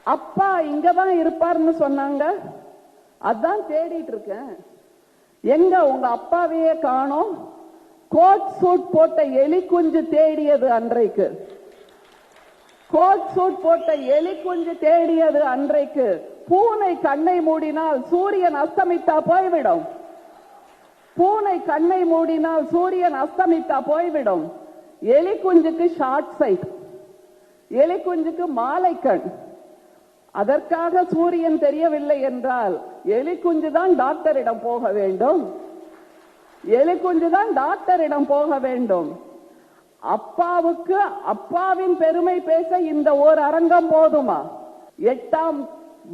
அப்பா இங்கதான் இருப்பார்னு சொன்னாங்க. அதான் தேடிட்டு இருக்கேன். எங்க உங்க அப்பாவையே காணோம். கோட் சூட் போட்ட எலி குஞ்சு தேடியது அன்றைக்கு. கோட் சூட் போட்ட எலி குஞ்சு தேடியது அன்றைக்கு. பூனை கண்ணை மூடினால் சூரியன் அஸ்தமித்தா போய்விடும். பூனை கண்ணை மூடினால் சூரியன் அஸ்தமித்தா போய்விடும். எலி குஞ்சுக்கு ஷார்ட் சைட், எலி குஞ்சுக்கு மாலை கண். அதற்காக சூரியன் தெரியவில்லை என்றால் எலி குஞ்சுதான் டாக்டரிடம் போக வேண்டும். எலி குஞ்சுதான் டாக்டரிடம் போக வேண்டும். அப்பாவுக்கு அப்பாவின் பெருமை பேச இந்த ஓர் அரங்கம் போதுமா? 8ஆம்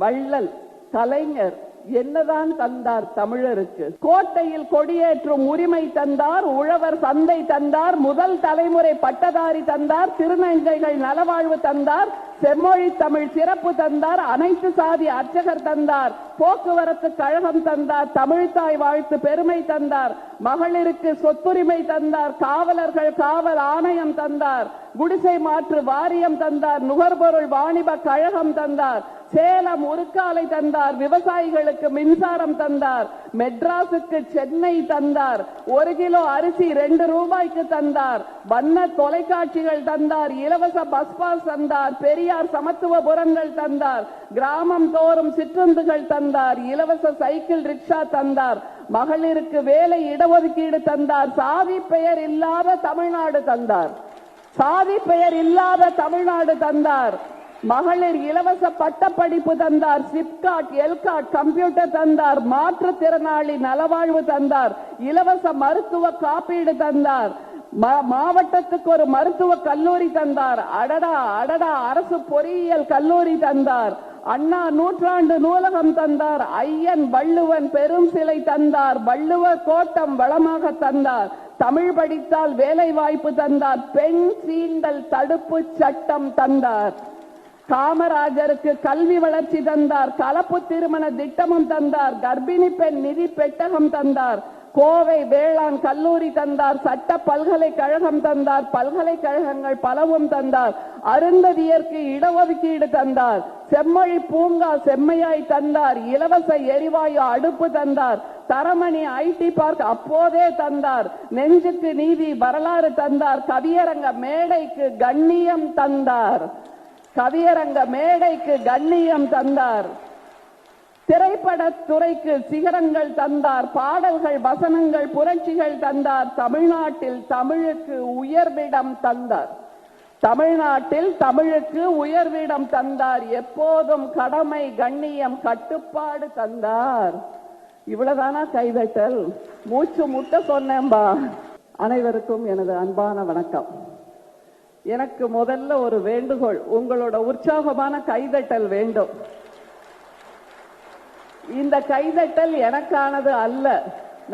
வள்ளல் கலைஞர் என்னதான் தந்தார் தமிழருக்கு? கோட்டையில் கொடியேற்றும் உரிமை தந்தார், உழவர் சந்தை தந்தார், முதல் தலைமுறை பட்டதாரி தந்தார், திருநங்கைகள் நலவாழ்வு தந்தார், செம்மொழி தமிழ் சிறப்பு தந்தார், அனைத்து சாதி அர்ச்சகர் தந்தார், போக்குவரத்து கழகம் தந்தார், தமிழ்தாய் வாழ்த்து பெருமை தந்தார், மகளிருக்கு சொத்துரிமை தந்தார், காவலர்கள் காவல் ஆணையம் தந்தார், குடிசை மாற்று வாரியம் தந்தார், நுகர்பொருள் வாணிப கழகம் தந்தார், சேலம் உருக்காலை தந்தார், விவசாயிகளுக்கு மின்சாரம் தந்தார், மெட்ராஸுக்கு சென்னை தந்தார், 1 கிலோ அரிசி 2 ரூபாய்க்கு தந்தார், வண்ண தொலைக்காட்சிகள் தந்தார், இலவச பஸ் பாஸ் தந்தார், பெரியார் சமத்துவபுரங்கள் தந்தார், கிராமம் தோறும் சிற்றுந்துகள் தந்தார், இலவச சைக்கிள் ரிக்ஷா தந்தார், மகளிருக்கு வேலை இடஒதுக்கீடு தந்தார், சாதி பெயர் இல்லாத தமிழ்நாடு தந்தார், சாதி பெயர் இல்லாத தமிழ்நாடு தந்தார், மகளிர் இலவச பட்டப்படிப்பு தந்தார், சிப்காட் எல்காட் கம்ப்யூட்டர் தந்தார், மாற்றுத்திறனாளி நலவாழ்வு தந்தார், இலவச மருத்துவ காப்பீடு தந்தார், மாவட்டத்துக்கு ஒரு மருத்துவ கல்லூரி தந்தார், அடடா அடடா அரசு பொறியியல் கல்லூரி தந்தார், அண்ணா நூற்றாண்டு நூலகம் தந்தார், ஐயன் வள்ளுவன் பெரும் சிலை தந்தார், வள்ளுவர் கோட்டம் வளமாக தந்தார், தமிழ் படித்தால் வேலை வாய்ப்பு தந்தார், பெண் சீண்டல் தடுப்பு சட்டம் தந்தார், காமராஜருக்கு கல்வி வளர்ச்சி தந்தார், கலப்பு திருமண திட்டமும் தந்தார், கர்ப்பிணி பெண் நிதி பெட்டகம் தந்தார், கோவை வேளாண் கல்லூரி தந்தார், சட்ட பல்கலைக்கழகம் தந்தார், பல்கலைக்கழகங்கள் பலவும் தந்தார், அருந்ததியருக்கு இடஒதுக்கீடு தந்தார், செம்மொழி பூங்கா செம்மையாய் தந்தார், இலவச எரிவாயு அடுப்பு தந்தார், தரமணி ஐடி பார்க் அப்போதே தந்தார், நெஞ்சுக்கு நீதி வரலாறு தந்தார், கவியரங்க மேடைக்கு கண்ணியம் தந்தார், கவியரங்க மேடைக்கு கண்ணியம் தந்தார், திரைப்படத்துறைக்கு சிகரங்கள் தந்தார், பாடல்கள் வசனங்கள் புரட்சிகள் தந்தார், தமிழ்நாட்டில் தமிழுக்கு உயர்விடம் தந்தார், தமிழ்நாட்டில் தமிழுக்கு உயர்விடம் தந்தார், எப்போதும் கடமை கண்ணியம் கட்டுப்பாடு தந்தார். இவ்வளவுதானா கைதட்டல்? மூச்சு முட்ட சொன்னேன்பா. அனைவருக்கும் எனது அன்பான வணக்கம். எனக்கு முதல்ல ஒரு வேண்டுகோள், உங்களோட உற்சாகமான கைதட்டல் வேண்டும். இந்த கைதட்டல் எனக்கானது அல்ல,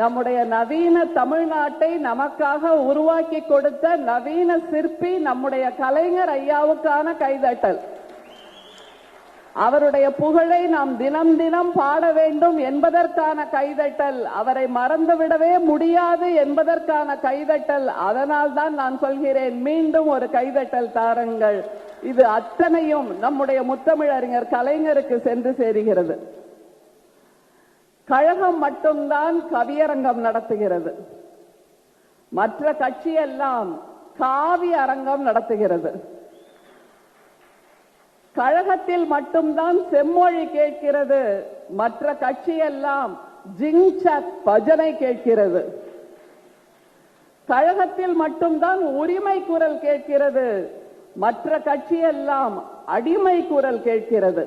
நம்முடைய நவீன தமிழ்நாட்டை நமக்காக உருவாக்கி கொடுத்த நவீன சிற்பி நம்முடைய கலைஞர் ஐயாவுக்கான கைதட்டல். அவருடைய புகழை நாம் தினம் தினம் பாட வேண்டும் என்பதற்கான கைதட்டல், அவரை மறந்துவிடவே முடியாது என்பதற்கான கைதட்டல். அதனால் தான் நான் சொல்கிறேன், மீண்டும் ஒரு கைதட்டல் தாருங்கள். இது அத்தனையும் நம்முடைய முத்தமிழறிஞர் கலைஞருக்கு சென்று சேருகிறது. கழகம் மட்டும்தான் கவியரங்கம் நடத்துகிறது, மற்ற கட்சியெல்லாம் காவி அரங்கம் நடத்துகிறது. கழகத்தில் மட்டும்தான் செம்மொழி கேட்கிறது, மற்ற கட்சியெல்லாம் ஜிங்சக் பஜனை கேட்கிறது. கழகத்தில் மட்டும்தான் உரிமை குரல் கேட்கிறது, மற்ற கட்சியெல்லாம் அடிமை குரல் கேட்கிறது.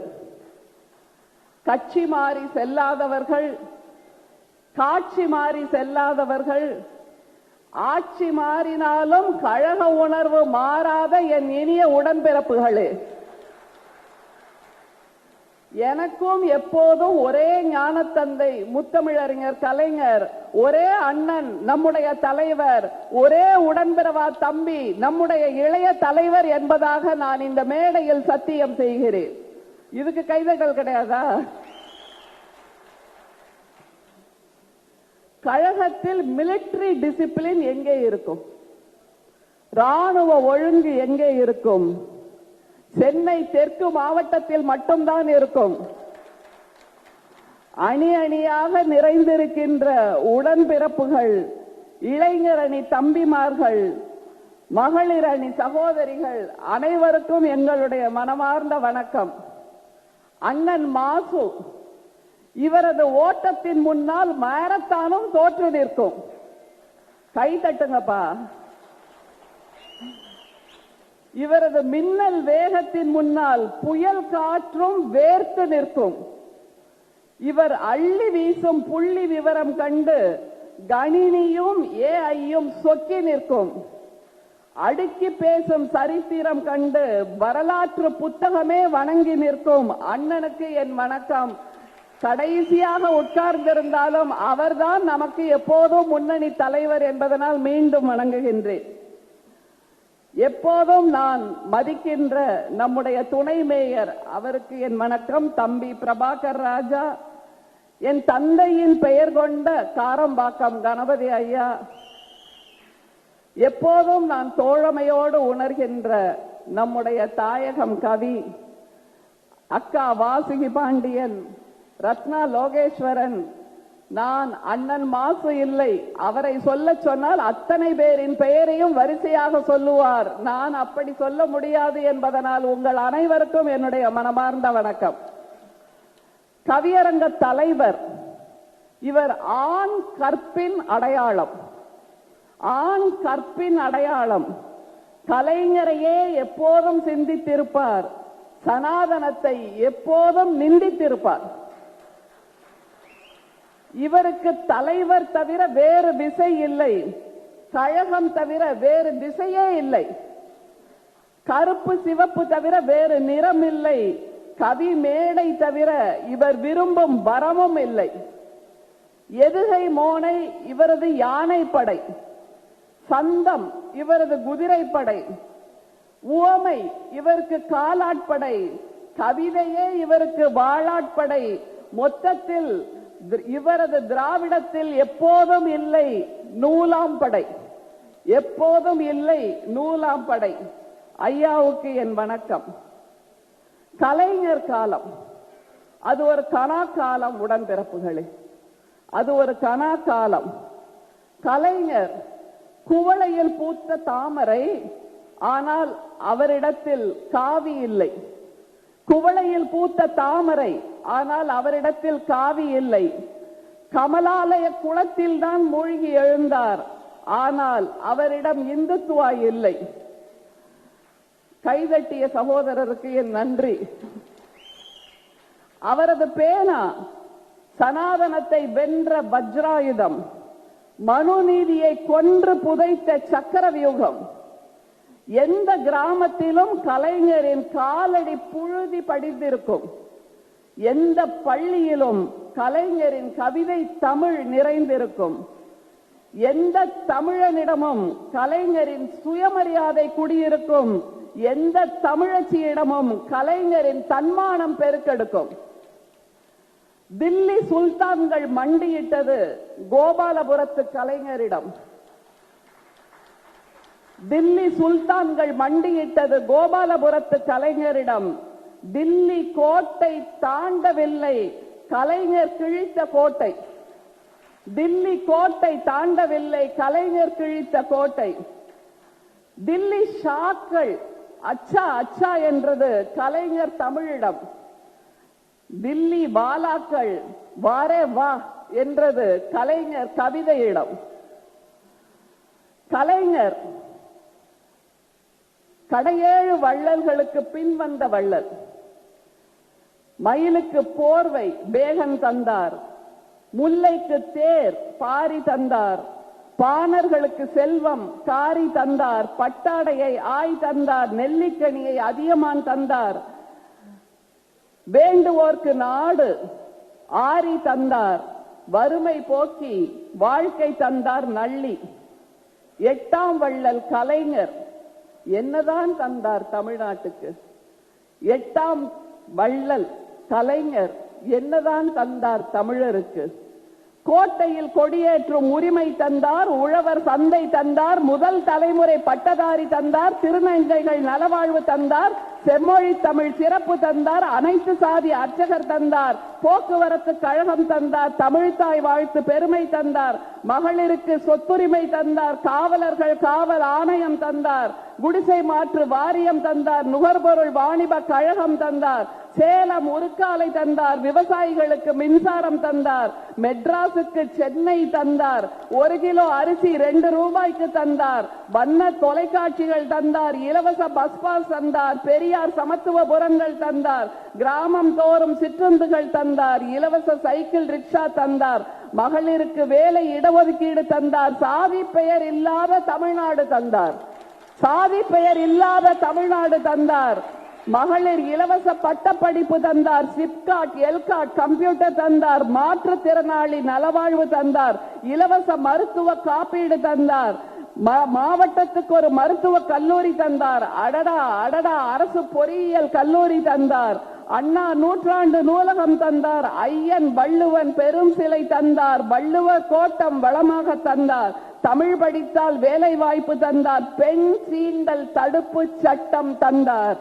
கட்சி மாறி செல்லாதவர்கள், காட்சி மாறி செல்லாதவர்கள், ஆட்சி மாறினாலும் கழக உணர்வு மாறாத என் இனிய உடன்பிறப்புகளே, எனக்கும் எப்போதும் ஒரே ஞானத்தந்தை முத்தமிழறிஞர் கலைஞர், ஒரே அண்ணன் நம்முடைய தலைவர், ஒரே உடன்பிறவா தம்பி நம்முடைய இளைய தலைவர் என்பதாக நான் இந்த மேடையில் சத்தியம் செய்கிறேன். இதுக்கு கைதட்டல் கிடையாதா? கழகத்தில் மிலிட்டரி டிசிப்ளின் எங்கே இருக்கும்? ராணுவ ஒழுங்கு எங்கே இருக்கும்? சென்னை தெற்கு மாவட்டத்தில் மட்டும்தான் இருக்கும். அணி அணியாக நிறைந்திருக்கின்ற உடன்பிறப்புகள், இளைஞர் அணி தம்பிமார்கள், மகளிர் அணி சகோதரிகள் அனைவருக்கும் எங்களுடைய மனமார்ந்த வணக்கம். அண்ணன் மாசு, இவரது ஓட்டத்தின் முன்னால் மாரத்தானும் தோற்று நிற்கும். கை தட்டுங்கப்பா. இவரது மின்னல் வேகத்தின் முன்னால் புயல் காற்றும் வேர்த்து நிற்கும். இவர் அள்ளி வீசும் புள்ளி விவரம் கண்டு கணினியும் ஏஐயும் சொக்கி நிற்கும். அடுக்கி பேசும் சரித்திரம் கண்டு வரலாற்று புத்தகமே வணங்கி நிற்கும். அண்ணனுக்கு என் வணக்கம். கடைசியாக உட்கார்ந்திருந்தாலும் அவர்தான் நமக்கு எப்போதும் முன்னணி தலைவர் என்பதனால் மீண்டும் வணங்குகின்றேன். எப்போதும் நான் மதிக்கின்ற நம்முடைய துணை மேயர், அவருக்கு என் வணக்கம். தம்பி பிரபாகர் ராஜா, என் தந்தையின் பெயர் கொண்ட காரம்பாக்கம் கணபதி ஐயா, எப்போதும் நான் தோழமையோடு உணர்கின்ற நம்முடைய தாயகம் கவி அக்கா வாசுகி பாண்டியன், ரத்னா லோகேஸ்வரன், நான் அண்ணன் மாசு இல்லை, அவரை சொல்ல சொன்னால் அத்தனை பேரின் பெயரையும் வரிசையாக சொல்லுவார். நான் அப்படி சொல்ல முடியாது என்பதனால் உங்கள் அனைவருக்கும் என்னுடைய மனமார்ந்த வணக்கம். கவியரங்க தலைவர், இவர் ஆண் கற்பின் அடையாளம். ஆண் கற்பின் அடையாளம். கலைஞரையே எப்போதும் சிந்தித்திருப்பார், சனாதனத்தை எப்போதும் நிந்தித்திருப்பார். இவருக்கு தலைவர் தவிர வேறு திசை இல்லை, கழகம் தவிர வேறு திசையே இல்லை, கருப்பு சிவப்பு தவிர வேறு நிறம் இல்லை, கவி மேடை தவிர இவர் விரும்பும் வரமும் இல்லை. எதுகை மோனை இவரது யானைப்படை, சந்தம் இவரது குதிரைப்படை, உவமை இவருக்கு காலாட்படை, கவிதையே இவருக்கு வாளாட்படை. மொத்தத்தில் இவரது திராவிடத்தில் எப்போதும் இல்லை நூலாம் படை, எப்போதும் இல்லை நூலாம் படை. ஐயாவுக்கு என் வணக்கம். கலைஞர் காலம், அது ஒரு கனா காலம். உடன்பிறப்புகளே, அது ஒரு கனா காலம். கலைஞர் குவளையில் பூத்த தாமரை, ஆனால் அவரிடத்தில் காவி இல்லை. குவளையில் பூத்த தாமரை, ஆனால் அவரிடத்தில் காவி இல்லை. கமலாலய குளத்தில் தான் மூழ்கி எழுந்தார், ஆனால் அவரிடம் இந்துத்துவா இல்லை. கைதட்டிய சகோதரருக்கு என் நன்றி. அவரது பேனா சனாதனத்தை வென்ற வஜ்ராயுதம், மனுநீதியை கொன்று புதைத்த சக்கர வியூகம். எந்த கிராமத்திலும் கலைஞரின் காலடி புழுதி படிந்திருக்கும். எந்த பள்ளியிலும் கலைஞரின் கவிதை தமிழ் நிறைந்திருக்கும். எந்த தமிழனிடமும் கலைஞரின் சுயமரியாதை குடியிருக்கும். எந்த தமிழச்சியிடமும் கலைஞரின் தன்மானம் பெருக்கெடுக்கும். தில்லி சுல்தான்கள் மண்டியிட்டது கோபாலபுரத்து கலைஞரிடம். தில்லி சுல்தான்கள் மண்டியிட்டது கோபாலபுரத்து கலைஞரிடம். தில்லி கோட்டை தாண்டவில்லை, கலைஞர் கிழித்த கோட்டை. தில்லி கோட்டை தாண்டவில்லை, கலைஞர் கிழித்த கோட்டை. தில்லி ஷாக்கள் அச்சா அச்சா என்றது கலைஞர் தமிழிடம். தில்லி பாலாக்கள் வாரே வா என்றது கலைஞர் கவிதையிடம். கலைஞர் கடையேழு வள்ளல்களுக்கு பின் வந்த வள்ளல். மயிலுக்கு போர்வை பேகன் தந்தார், முல்லைக்கு தேர் பாரி தந்தார், பாணர்களுக்கு செல்வம் காரி தந்தார், பட்டாடையை ஆய் தந்தார், நெல்லிக்கனியை அதியமான் தந்தார், வேண்டுவோர்க்கு நாடு ஆரி தந்தார், வறுமை போக்கி வாழ்க்கை தந்தார் நள்ளி. எட்டாம் வள்ளல் கலைஞர் என்னதான் தந்தார் தமிழ்நாட்டுக்கு? எட்டாம் வள்ளல் கலைஞர் என்னதான் தந்தார் தமிழருக்கு? கோட்டையில் கொடியேற்றும் உரிமை தந்தார், உழவர் சந்தை தந்தார், முதல் தலைமுறை பட்டதாரி தந்தார், திருநங்கைகள் நலவாழ்வு தந்தார், செம்மொழி தமிழ் சிறப்பு தந்தார், அனைத்து சாதி அர்ச்சகர் தந்தார், போக்குவரத்து கழகம் தந்தார், தமிழ்தாய் வாழ்த்து பெருமை தந்தார், மகளிருக்கு சொத்துரிமை தந்தார், காவலர்கள் காவல் ஆணையம் தந்தார், குடிசை மாற்று வாரியம் தந்தார், நுகர்பொருள் வாணிப கழகம் தந்தார், சேலம் உருக்காலை தந்தார், விவசாயிகளுக்கு மின்சாரம் தந்தார், மெட்ராஸுக்கு சென்னை தந்தார், 1 கிலோ அரிசி 2 ரூபாய்க்கு தந்தார், வண்ண தொலைக்காட்சிகள் தந்தார், இலவச பஸ் பாஸ் தந்தார், பெரியார் சமத்துவபுரங்கள் தந்தார், கிராமம் தோறும் சிற்றுந்துகள் தந்தார், இலவச சைக்கிள் ரிக்ஷா தந்தார், மகளிருக்கு வேலை இடஒதுக்கீடு தந்தார், சாதி பெயர் இல்லாத தமிழ்நாடு தந்தார், சாதி பெயர் இல்லாத தமிழ்நாடு தந்தார், மகளிர் இலவச பட்டப்படிப்பு தந்தார், சிப்காட் எல்காட் கம்ப்யூட்டர் தந்தார், மாற்றுத்திறனாளி நலவாழ்வு தந்தார், இலவச மருத்துவ காப்பீடு தந்தார், மாவட்டத்துக்கு ஒரு மருத்துவ கல்லூரி தந்தார், அடடா அடடா அரசு பொறியியல் கல்லூரி தந்தார், அண்ணா நூற்றாண்டு நூலகம் தந்தார், ஐயன் வள்ளுவன் பெரும் சிலை தந்தார், வள்ளுவர் கோட்டம் வளமாக தந்தார், தமிழ் படித்தால் வேலை வாய்ப்பு தந்தார், பெண் சீண்டல் தடுப்பு சட்டம் தந்தார்,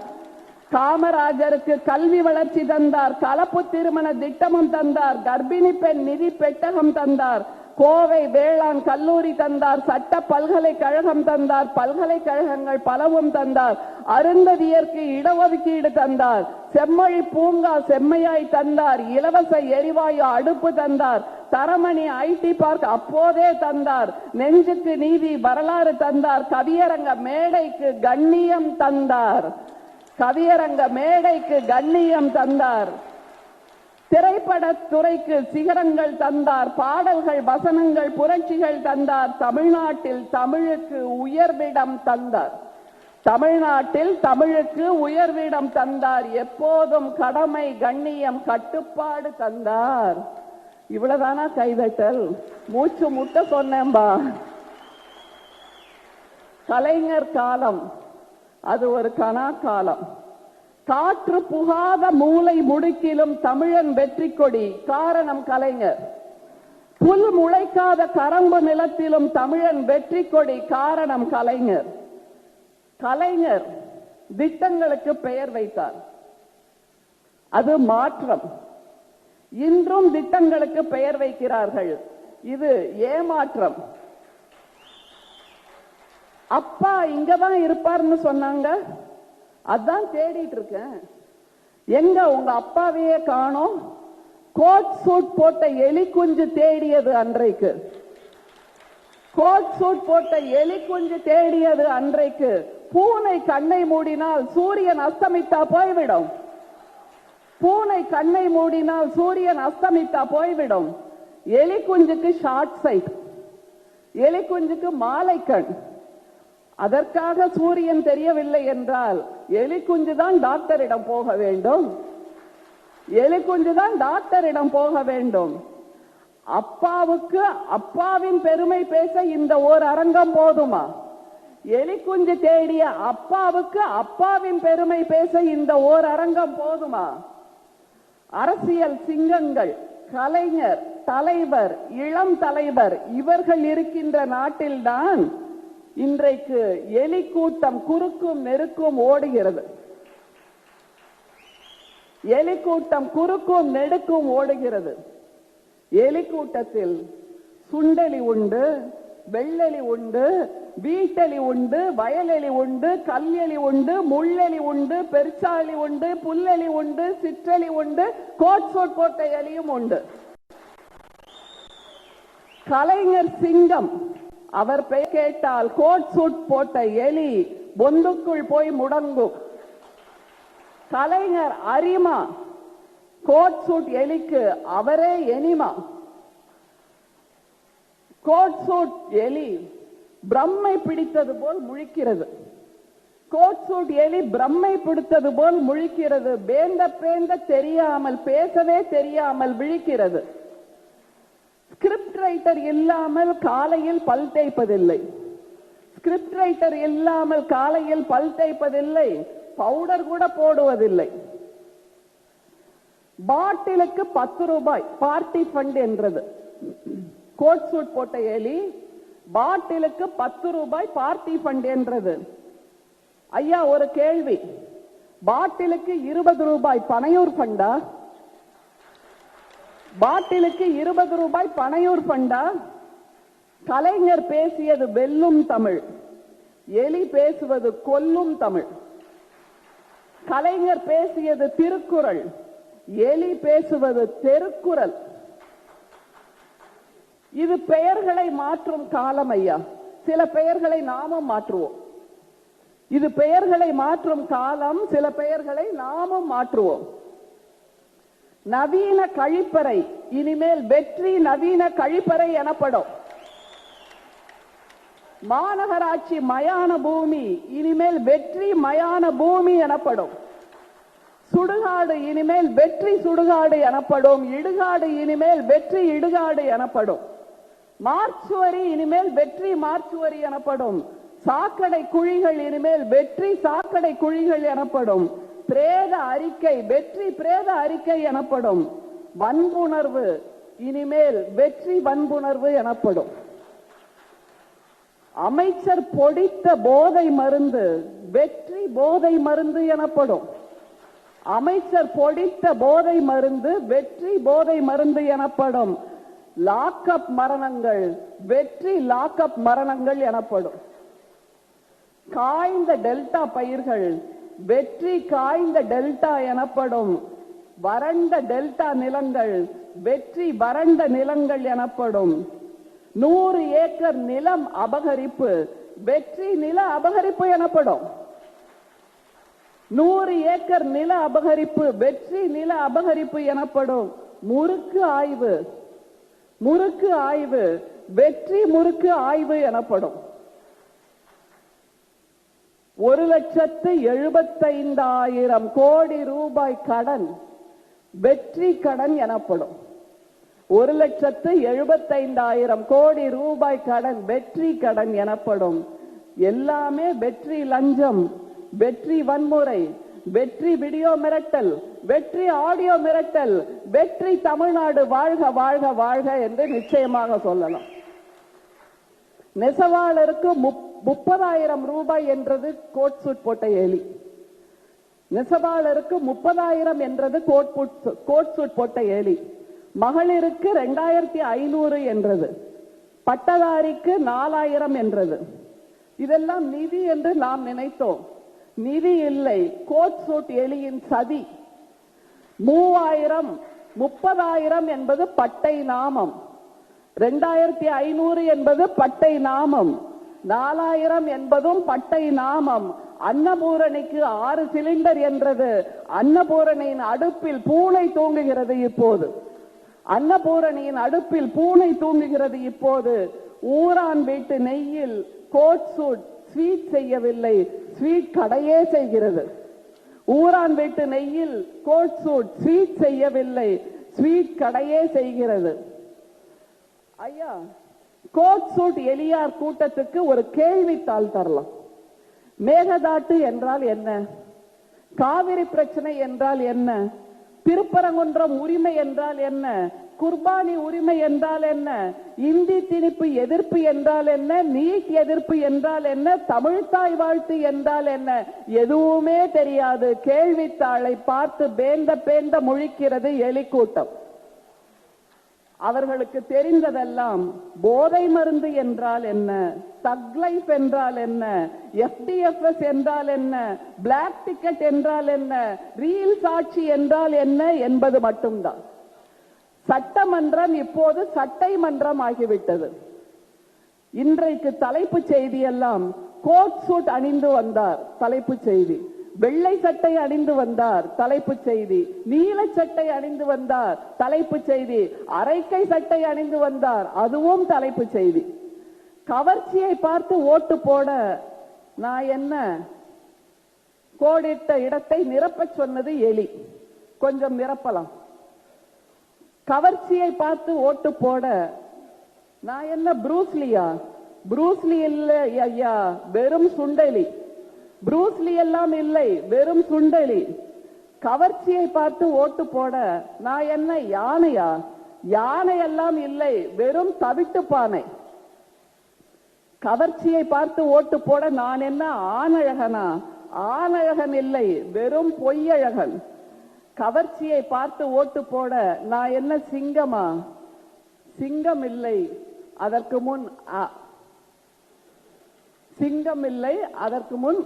காமராஜருக்கு கல்வி வளர்ச்சி தந்தார், கலப்பு திருமண திட்டமும் தந்தார், கர்ப்பிணி பெண் நிதி பெட்டகம் தந்தார், கோவை வேளாண் கல்லூரி தந்தார், சட்ட பல்கலைக்கழகம் தந்தார், பல்கலைக்கழகங்கள் பலவும் தந்தார், அருந்ததியருக்கு இடஒதுக்கீடு தந்தார், செம்மொழி பூங்கா செம்மையாய் தந்தார், இலவச எரிவாயு அடுப்பு தந்தார், தரமணி ஐடி பார்க் அப்போதே தந்தார், நெஞ்சுக்கு நீதி வரலாறு தந்தார், கவியரங்க மேடைக்கு கண்ணியம் தந்தார், கவியரங்க மேடைக்கு கண்ணியம் தந்தார், திரைப்படத்துறைக்கு சிகரங்கள் தந்தார், பாடல்கள் வசனங்கள் புரட்சிகள் தந்தார், தமிழ்நாட்டில் தமிழுக்கு உயர்விடம் தந்தார், தமிழ்நாட்டில் தமிழுக்கு உயர்விடம் தந்தார், எப்போதும் கடமை கண்ணியம் கட்டுப்பாடு தந்தார். இவ்வளவுதானா கைதட்டல்? மூச்சு முட்ட சொன்னேன்பா. கலைஞர் காலம் அது ஒரு கனா காலம். காற்று புகாத மூளை முடுக்கிலும் தமிழன் வெற்றி கொடி, காரணம் கலைஞர். புல் முளைக்காத கரம்பு நிலத்திலும் தமிழன் வெற்றி கொடி, காரணம் கலைஞர். கலைஞர் திட்டங்களுக்கு பெயர் வைத்தார், அது மாற்றம். இன்றும் திட்டங்களுக்கு பெயர் வைக்கிறார்கள், இது ஏமாற்றம். அப்பா இங்கதான் இருப்பார்னு சொன்னாங்க, அதான் தேடிட்டு இருக்கேன். எங்க உங்க அப்பாவையே காணோம். கோட் சூட் போட்ட எலி குஞ்சு தேடியது அன்றைக்கு, கோட் சூட் போட்ட எலி குஞ்சு தேடியது அன்றைக்கு. பூனை கண்ணை மூடினால் சூரியன் அஸ்தமித்தா போய்விடும், பூனை கண்ணை மூடினால் சூரியன் அஸ்தமித்தா போய்விடும். எலி குஞ்சுக்கு ஷார்ட் சைட், எலி குஞ்சுக்கு மாலை கண். அதற்காக சூரியன் தெரியவில்லை என்றால் எலி குஞ்சுதான் டாக்டரிடம் போக வேண்டும், எலி குஞ்சுதான் டாக்டரிடம் போக வேண்டும். அப்பாவுக்கு அப்பாவின் பெருமை பேச இந்த ஓர் அரங்கம் போதுமா? எலி குஞ்சு தேடிய அப்பாவுக்கு அப்பாவின் பெருமை பேச இந்த ஓர் அரங்கம் போதுமா? அரசியல் சிங்கங்கள், கலைஞர், தலைவர், இளம் தலைவர் இவர்கள் இருக்கின்ற நாட்டில்தான் இன்றைக்கு எலி கூட்டம் குறுக்கும் நெருக்கும் ஓடுகிறது. எலி கூட்டம் குறுக்கும் நெடுக்கும் ஓடுகிறது. எலி கூட்டத்தில் சுண்டெலி உண்டு, வெள்ளெலி உண்டு, வீட்டெலி உண்டு, வயலெலி உண்டு, கல்லெலி உண்டு, முள்ளெலி உண்டு, பெருச்சாளி உண்டு, புல்லெலி உண்டு, சிற்றெலி உண்டு, கோட் சூட் போட்ட எலியும் உண்டு. கலைஞர் சிங்கம், அவர் பெயர் கேட்டால் கோட் சூட் போட்ட எலி பொந்துக்குள் போய் முடங்கும். கலைஞர் அரிமா, கோட் சூட் எலிக்கு அவரே எனிமா. கோட் சூட் எலி பிரம்மை பிடித்தது போல் முழிக்கிறது, கோட் சூட் எலி பிரம்மை பிடித்தது போல் முழிக்கிறது. பேந்த பேந்த தெரியாமல், பேசவே தெரியாமல் விழிக்கிறது. ஸ்கிரிப்ட் ரைட்டர் இல்லாமல் காலையில் பல் தேய்ப்பதில்லை, ஸ்கிரிப்ட் ரைட்டர் இல்லாமல் காலையில் பல் தேய்ப்பதில்லை, பவுடர் கூட போடுவதில்லை. பாட்டிலுக்கு 10 ரூபாய் பார்ட்டி ஃபண்ட் என்றது. கோட் சூட் போட்ட எலி பாட்டிலுக்கு 10 ரூபாய் பார்ட்டி ஃபண்ட் என்றது. ஐயா, ஒரு கேள்வி, பாட்டிலுக்கு 20 ரூபாய் பனையூர் ஃபண்டா? பாட்டிலுக்கு 20 ரூபாய் பனையூர் ஃபண்டா? கலைஞர் பேசியது வெல்லும் தமிழ், எலி பேசுவது கொல்லும் தமிழ். கலைஞர் பேசியது திருக்குறள், எலி பேசுவது தெருக்குறள். இது பெயர்களை மாற்றும் காலம் ஐயா. சில பெயர்களை நாமும் மாற்றுவோம். இது பெயர்களை மாற்றும் காலம், சில பெயர்களை நாமும் மாற்றுவோம். நவீன கழிப்பறை இனிமேல் வெற்றி நவீன கழிப்பறை எனப்படும். மாநகராட்சி மயான பூமி இனிமேல் வெற்றி மயான பூமி எனப்படும். சுடுகாடு இனிமேல் வெற்றி சுடுகாடு எனப்படும். இடுகாடு இனிமேல் வெற்றி இடுகாடு எனப்படும். மார்ச்சுவரி இனிமேல் வெற்றி மார்ச்சுவரி எனப்படும். சாக்கடை குழிகள் இனிமேல் வெற்றி சாக்கடை குழிகள் எனப்படும். பிரேத அறிக்கை வெற்றி பிரேத அறிக்கை எனப்படும். வன்புணர்வு இனிமேல் வெற்றி வன்புணர்வு எனப்படும். அமைச்சர் பொடித்த போதை மருந்து வெற்றி போதை மருந்து எனப்படும். அமைச்சர் பொடித்த போதை மருந்து வெற்றி போதை மருந்து எனப்படும். லாக்அப் மரணங்கள் வெற்றி லாக்அப் மரணங்கள் எனப்படும். காய்ந்த டெல்டா பயிர்கள் வெற்றி காய்ந்த டெல்டா எனப்படும். வறண்ட டெல்டா நிலங்கள் வெற்றி வறண்ட நிலங்கள் எனப்படும். 100 ஏக்கர் நிலம் அபகரிப்பு வெற்றி நில அபகரிப்பு எனப்படும். 100 ஏக்கர் நில அபகரிப்பு வெற்றி நில அபகரிப்பு எனப்படும். முறுக்கு ஆய்வு வெற்றி முறுக்கு ஆய்வு எனப்படும். 1,75,000 கோடி ரூபாய் கடன் வெற்றி கடன் எனப்படும். 1,75,000 கோடி ரூபாய் கடன் வெற்றி கடன் எனப்படும். எல்லாமே வெற்றி லஞ்சம், வெற்றி வன்முறை, வெற்றி வீடியோ மிரட்டல், வெற்றி ஆடியோ மிரட்டல், வெற்றி தமிழ்நாடு வாழ்க வாழ்க வாழ்க என்று நிச்சயமாக சொல்லலாம். நெசவாளருக்கு 30,000 ரூபாய் என்றது கோட் சூட் போட்ட எலி. நெசவாளருக்கு 30,000 என்றது கோட் சூட் போட்ட எலி. மகளிருக்கு 2,500 என்றது. பட்டதாரிக்கு 4,000 என்றது. இதெல்லாம் நிதி என்று நாம் நினைத்தோம். நிதி இல்லை, கோட் சூட் எலியின் சதி. 3,000 30,000 என்பது பட்டை நாமம். 2,500 என்பது பட்டை நாமம். 4,000 என்பதும் பட்டை நாமம். அன்னபூரணிக்கு 6 சிலிண்டர் என்றது. அன்னபூரணியின் அடுப்பில் பூனை தூங்குகிறது இப்போது. அன்னபூரணியின் அடுப்பில் பூனை தூங்குகிறது இப்போது. ஊரான் வீட்டு நெய்யில் கோட் சூட் ஸ்வீட் செய்யவில்லை, ஸ்வீட் கடையே செய்கிறது. ஊரான் வீட்டு நெய்யில் கோட் சூட் ஸ்வீட் செய்யவில்லை, ஸ்வீட் கடையே செய்கிறது. ஐயா, கோட் சூட் எலியார் கூட்டத்துக்கு ஒரு கேள்வித்தாள் தரலாம். மேகதாட்டு என்றால் என்ன? காவிரி பிரச்சனை என்றால் என்ன? திருப்பரங்குன்றம் உரிமை என்றால் என்ன? குர்பானி உரிமை என்றால் என்ன? இந்தி திணிப்பு எதிர்ப்பு என்றால் என்ன? நீட் எதிர்ப்பு என்றால் என்ன? தமிழ்தாய் வாழ்த்து என்றால் என்ன? எதுவுமே தெரியாது. கேள்வித்தாளை பார்த்து பேந்த பேந்த முழிக்கிறது எலி கூட்டம். அவர்களுக்கு தெரிந்ததெல்லாம் போதை மருந்து என்றால் என்ன, தக் லைஃப் என்றால் என்ன, FDFS என்றால் என்ன, பிளாக் டிக்கெட் என்றால் என்ன, ரீல் சாட்சி என்றால் என்ன என்பது மட்டும்தான். சட்டமன்றம் இப்போது சட்டை மன்றம் ஆகிவிட்டது. இன்றைக்கு தலைப்பு செய்தி எல்லாம் கோட் சூட் அணிந்து வந்தார் தலைப்பு செய்தி, வெள்ளை சட்டை அணிந்து வந்தார் தலைப்பு செய்தி, நீல சட்டை அணிந்து வந்தார் தலைப்பு செய்தி, அரைக்கை சட்டை அணிந்து வந்தார் அதுவும் தலைப்பு செய்தி. கவர்ச்சியை பார்த்து ஓட்டு போட நான் என்ன, கோடிட்ட இடத்தை நிரப்ப சொன்னது எலி, கொஞ்சம் நிரப்பலாம். கவர்ச்சியை பார்த்து ஓட்டு போட நான் என்ன ப்ரூஸ்லியா? ப்ரூஸ்லி இல்ல ஐயா, வெறும் சுண்டலி. ப்ரூஸ்லி எல்லாம் இல்லை, வெறும் சுண்டலி. கவர்ச்சியை பார்த்து ஓட்டு போட நான் என்ன யானையா? யானை எல்லாம் இல்லை, வெறும் தவிட்டு பானை. கவர்ச்சியை பார்த்து ஓட்டு போட நான் என்ன ஆணழகனா? ஆணழகன் இல்லை, வெறும் பொய்யழகன். கவர்ச்சியை பார்த்து ஓட்டு போட நான் என்ன சிங்கமா? சிங்கம் இல்லை, அதற்கு முன் சிங்கம் இல்லை, அதற்கு முன்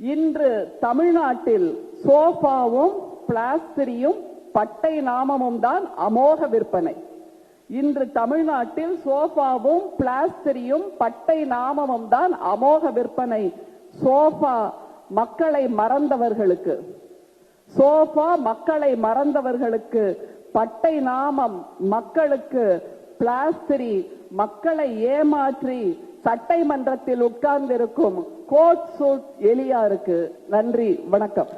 இன்று தமிழ்நாட்டில் சோஃபாவும் பிளாஸ்டரியும் பட்டை நாமமும் தான் அமோக விற்பனை. இன்று தமிழ்நாட்டில் சோஃபாவும் பிளாஸ்டரியும் பட்டை நாமமும் தான் அமோக விற்பனை. சோஃபா மக்களை மறந்தவர்களுக்கு, சோஃபா மக்களை மறந்தவர்களுக்கு, பட்டை நாமம் மக்களுக்கு, பிளாஸ்டரி மக்களை ஏமாற்றி சட்டமன்றத்தில் உட்கார்ந்திருக்கும் கோட் சூட் எலியாருக்கு. நன்றி, வணக்கம்.